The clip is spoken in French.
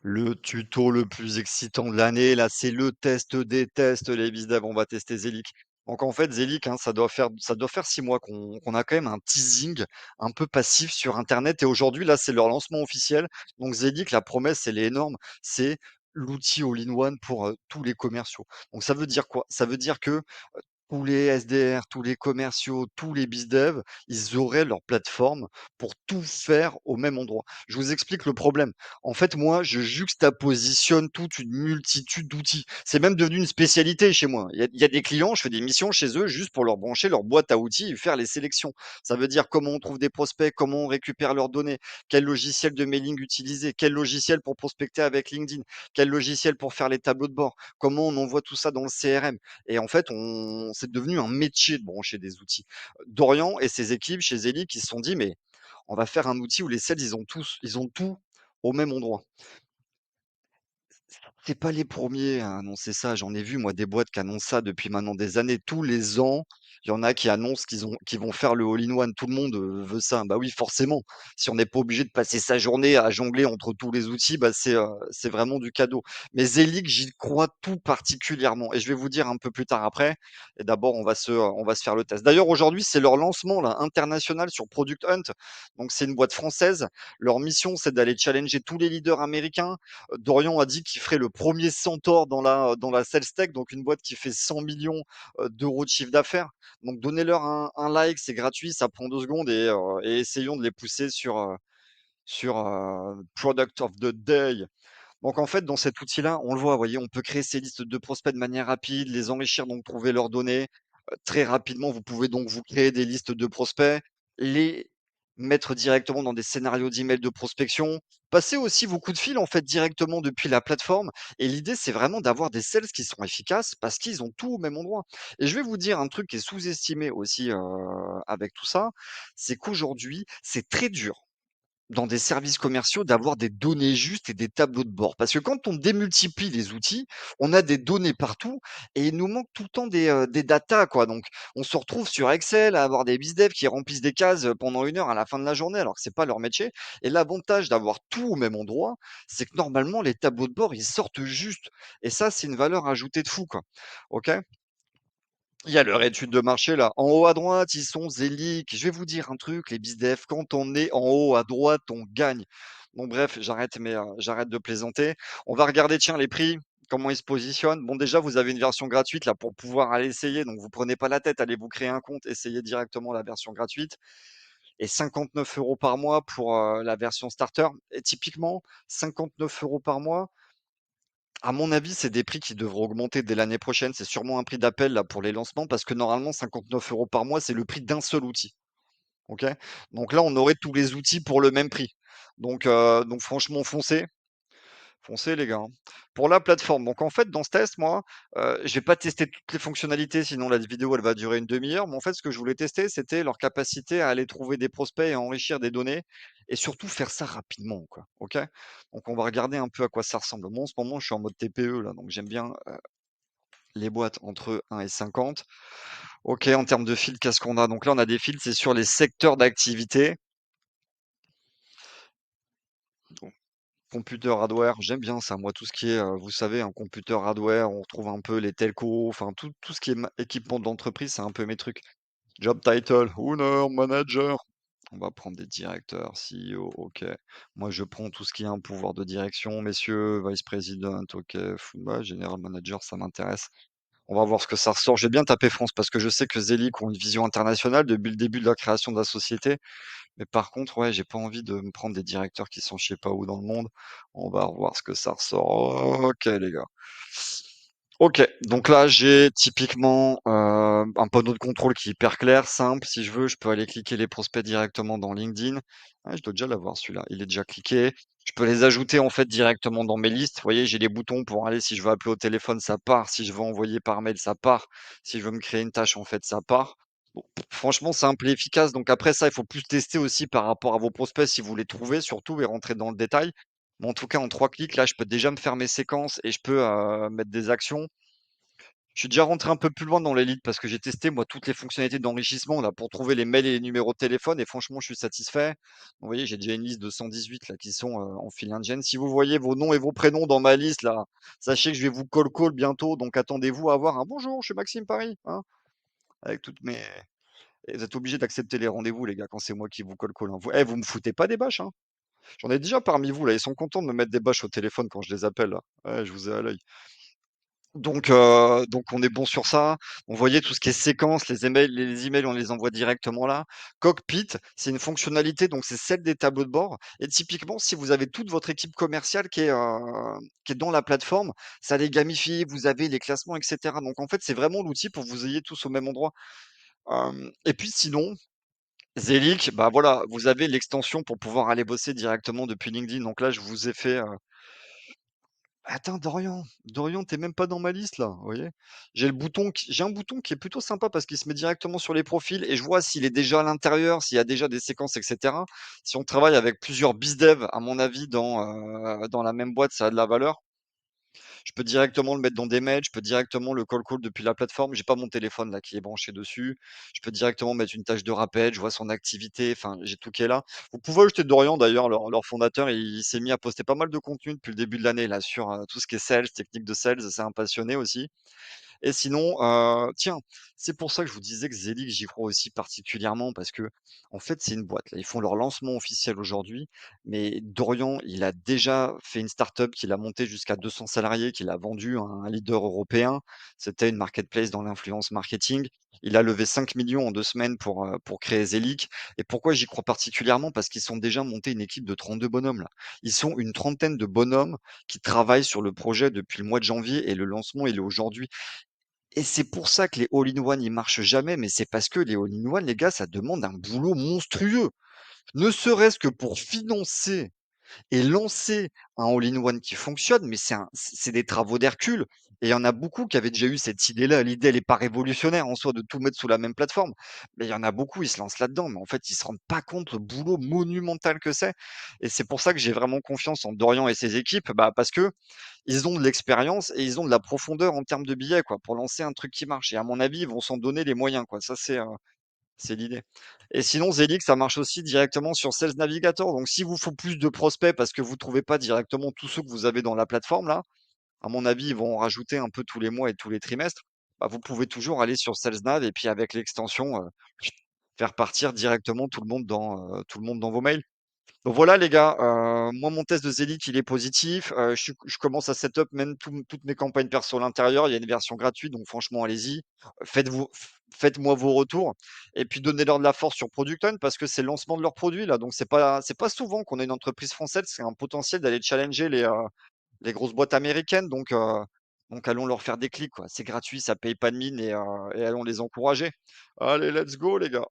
Le tuto le plus excitant de l'année, là, c'est le test des tests, les bizdev. On va tester Zelic. Donc en fait, Zelic, hein, ça doit faire 6 mois qu'on a quand même un teasing un peu passif sur internet et aujourd'hui, là, c'est leur lancement officiel. Donc Zelic, la promesse, elle est énorme. C'est l'outil all-in-one pour, tous les commerciaux. Donc ça veut dire quoi? Ça veut dire que tous les SDR, tous les commerciaux, tous les bizdev, ils auraient leur plateforme pour tout faire au même endroit. Je vous explique le problème. En fait, moi, je juxtapositionne toute une multitude d'outils. C'est même devenu une spécialité chez moi. Il y a des clients, je fais des missions chez eux juste pour leur brancher leur boîte à outils et faire les sélections. Ça veut dire comment on trouve des prospects, comment on récupère leurs données, quel logiciel de mailing utiliser, quel logiciel pour prospecter avec LinkedIn, quel logiciel pour faire les tableaux de bord, comment on envoie tout ça dans le CRM. Et en fait, c'est devenu un métier de brancher des outils. Dorian et ses équipes chez Zeli qui se sont dit: «Mais on va faire un outil où les sales, ils ont tout au même endroit». C'est pas les premiers à annoncer ça. J'en ai vu moi des boîtes qui annoncent ça depuis maintenant des années. Tous les ans, il y en a qui annoncent qu'ils vont faire le all-in-one. Tout le monde, veut ça. Bah oui, forcément. Si on n'est pas obligé de passer sa journée à jongler entre tous les outils, bah, c'est vraiment du cadeau. Mais Zelig, j'y crois tout particulièrement et je vais vous dire un peu plus tard après. Et d'abord, on va se faire le test. D'ailleurs, aujourd'hui, c'est leur lancement là, international sur Product Hunt. Donc c'est une boîte française. Leur mission, c'est d'aller challenger tous les leaders américains. Dorian a dit qu'il ferait le premier Centaure dans la sales tech, donc une boîte qui fait 100 millions d'euros de chiffre d'affaires. Donc donnez-leur un like, c'est gratuit, ça prend 2 secondes et essayons de les pousser sur Product of the Day. Donc en fait, dans cet outil-là, on le voit, vous voyez, on peut créer ces listes de prospects de manière rapide, les enrichir, donc trouver leurs données. Très rapidement, vous pouvez donc vous créer des listes de prospects, les mettre directement dans des scénarios d'email de prospection, passer aussi vos coups de fil en fait directement depuis la plateforme. Et l'idée, c'est vraiment d'avoir des sales qui sont efficaces parce qu'ils ont tout au même endroit. Et je vais vous dire un truc qui est sous-estimé aussi avec tout ça, c'est qu'aujourd'hui, c'est très dur dans des services commerciaux d'avoir des données justes et des tableaux de bord. Parce que quand on démultiplie les outils, on a des données partout et il nous manque tout le temps des datas, quoi. Donc, on se retrouve sur Excel à avoir des bizdev qui remplissent des cases pendant 1 heure à la fin de la journée, alors que c'est pas leur métier. Et l'avantage d'avoir tout au même endroit, c'est que normalement, les tableaux de bord, ils sortent juste. Et ça, c'est une valeur ajoutée de fou, quoi. OK? Il y a leur étude de marché là. En haut à droite, ils sont zéliques. Je vais vous dire un truc, les bizdev, quand on est en haut à droite, on gagne. Bon bref, j'arrête de plaisanter. On va regarder, tiens, les prix, comment ils se positionnent. Bon, déjà, vous avez une version gratuite là pour pouvoir aller essayer. Donc, vous prenez pas la tête, allez vous créer un compte, essayez directement la version gratuite. Et 59 euros par mois pour la version starter. Et typiquement, 59 euros par mois, à mon avis, c'est des prix qui devraient augmenter dès l'année prochaine. C'est sûrement un prix d'appel là pour les lancements parce que normalement 59 euros par mois, c'est le prix d'un seul outil. OK? Donc là, on aurait tous les outils pour le même prix. Donc franchement, foncez, foncez les gars, hein. Pour la plateforme, donc en fait, dans ce test, moi, je vais pas tester toutes les fonctionnalités, sinon la vidéo, elle va durer une demi heure. Mais en fait, ce que je voulais tester, c'était leur capacité à aller trouver des prospects et à enrichir des données et surtout faire ça rapidement, quoi. OK? Donc on va regarder un peu à quoi ça ressemble. Moi, en ce moment, je suis en mode TPE là, donc j'aime bien, les boîtes entre 1 et 50. OK, en termes de fils, qu'est-ce qu'on a? Donc là, on a des fils, c'est sur les secteurs d'activité. Donc computer hardware, j'aime bien ça, moi, tout ce qui est, vous savez, un computer hardware, on retrouve un peu les telcos, enfin tout ce qui est équipement d'entreprise, c'est un peu mes trucs. Job title, owner, manager. On va prendre des directeurs, CEO, OK. Moi, je prends tout ce qui est un pouvoir de direction, messieurs, vice président, OK, general manager, ça m'intéresse. On va voir ce que ça ressort. J'ai bien tapé France parce que je sais que Zelic ont une vision internationale depuis le début de la création de la société. Mais par contre, ouais, j'ai pas envie de me prendre des directeurs qui sont je sais pas où dans le monde. On va revoir ce que ça ressort. OK, les gars. OK, donc là, j'ai typiquement, un panneau de contrôle qui est hyper clair, simple. Si je veux, je peux aller cliquer les prospects directement dans LinkedIn. Ah, je dois déjà l'avoir celui-là, il est déjà cliqué. Je peux les ajouter, en fait, directement dans mes listes. Vous voyez, j'ai les boutons pour aller si je veux appeler au téléphone, ça part. Si je veux envoyer par mail, ça part. Si je veux me créer une tâche, en fait, ça part. Bon, franchement, simple et efficace. Donc après ça, il faut plus tester aussi par rapport à vos prospects si vous les trouvez surtout et rentrer dans le détail. Mais en tout cas, en 3 clics, là, je peux déjà me faire mes séquences et je peux, mettre des actions. Je suis déjà rentré un peu plus loin dans l'élite parce que j'ai testé moi toutes les fonctionnalités d'enrichissement là pour trouver les mails et les numéros de téléphone et franchement je suis satisfait. Vous voyez, j'ai déjà une liste de 118 là qui sont, en fil indienne. Si vous voyez vos noms et vos prénoms dans ma liste là, sachez que je vais vous call bientôt, donc attendez-vous à avoir un: «Bonjour, je suis Maxime Paris», hein, avec toutes mes et vous êtes obligés d'accepter les rendez-vous les gars quand c'est moi qui vous call, hein. Vous me foutez pas des bâches, hein. J'en ai déjà parmi vous là, ils sont contents de me mettre des bâches au téléphone quand je les appelle là. Ouais, je vous ai à l'œil. Donc on est bon sur ça. On voyait tout ce qui est séquence, les emails, on les envoie directement là. Cockpit, c'est une fonctionnalité, donc c'est celle des tableaux de bord et typiquement, si vous avez toute votre équipe commerciale qui est dans la plateforme, ça les gamifie, vous avez les classements et cetera. Donc en fait, c'est vraiment l'outil pour que vous ayez tous au même endroit. Et puis sinon, Zelic, bah, voilà, vous avez l'extension pour pouvoir aller bosser directement depuis LinkedIn. Donc là, je vous ai fait, attends, Dorian, tu même pas dans ma liste là, vous voyez? J'ai un bouton qui est plutôt sympa parce qu'il se met directement sur les profils et je vois s'il est déjà à l'intérieur, s'il y a déjà des séquences et cetera. Si on travaille avec plusieurs bizdev, à mon avis, dans la même boîte, ça a de la valeur. Je peux directement le mettre dans des mails, je peux directement le call depuis la plateforme. J'ai pas mon téléphone là qui est branché dessus. Je peux directement mettre une tâche de rappel, je vois son activité, enfin, j'ai tout qui est là. Vous pouvez ajouter Dorian d'ailleurs, leur fondateur, il s'est mis à poster pas mal de contenu depuis le début de l'année là sur, tout ce qui est sales, technique de sales, c'est un passionné aussi. Et sinon, tiens, c'est pour ça que je vous disais que Zelig, j'y crois aussi particulièrement parce que en fait, c'est une boîte, là. Ils font leur lancement officiel aujourd'hui, mais Dorian, il a déjà fait une start-up qu'il a montée jusqu'à 200 salariés, qu'il a vendue à un leader européen. C'était une marketplace dans l'influence marketing. Il a levé 5 millions en 2 semaines pour créer Zelig. Et pourquoi j'y crois particulièrement? Parce qu'ils sont déjà montés une équipe de 32 bonhommes, là. Ils sont une trentaine de bonhommes qui travaillent sur le projet depuis le mois de janvier et le lancement, il est aujourd'hui. Et c'est pour ça que les all-in-one, ils marchent jamais, mais c'est parce que les all-in-one, les gars, ça demande un boulot monstrueux. Ne serait-ce que pour financer et lancer un all-in-one qui fonctionne, mais c'est des travaux d'Hercule. Et il y en a beaucoup qui avaient déjà eu cette idée-là. L'idée, elle est pas révolutionnaire en soi de tout mettre sous la même plateforme. Mais il y en a beaucoup, ils se lancent là-dedans, mais en fait, ils se rendent pas compte le boulot monumental que c'est. Et c'est pour ça que j'ai vraiment confiance en Dorian et ses équipes, bah, parce que ils ont de l'expérience et ils ont de la profondeur en termes de billets, quoi, pour lancer un truc qui marche. Et à mon avis, ils vont s'en donner les moyens, quoi. Ça, c'est l'idée. Et sinon, Zelix, ça marche aussi directement sur Sales Navigator. Donc, s'il vous faut plus de prospects parce que vous trouvez pas directement tous ceux que vous avez dans la plateforme, là, à mon avis, ils vont en rajouter un peu tous les mois et tous les trimestres. Bah, vous pouvez toujours aller sur Sales Nav et puis avec l'extension, faire partir directement tout le monde dans vos mails. Donc voilà les gars, moi mon test de Zelic il est positif, je commence à setup même toutes mes campagnes perso à l'intérieur. Il y a une version gratuite donc franchement allez-y. Faites-moi vos retours et puis donnez-leur de la force sur Product Hunt parce que c'est le lancement de leurs produits là, donc c'est pas souvent qu'on a une entreprise française qui a un potentiel d'aller challenger les grosses boîtes américaines donc allons leur faire des clics quoi. C'est gratuit, ça paye pas de mine et allons les encourager. Allez, let's go les gars!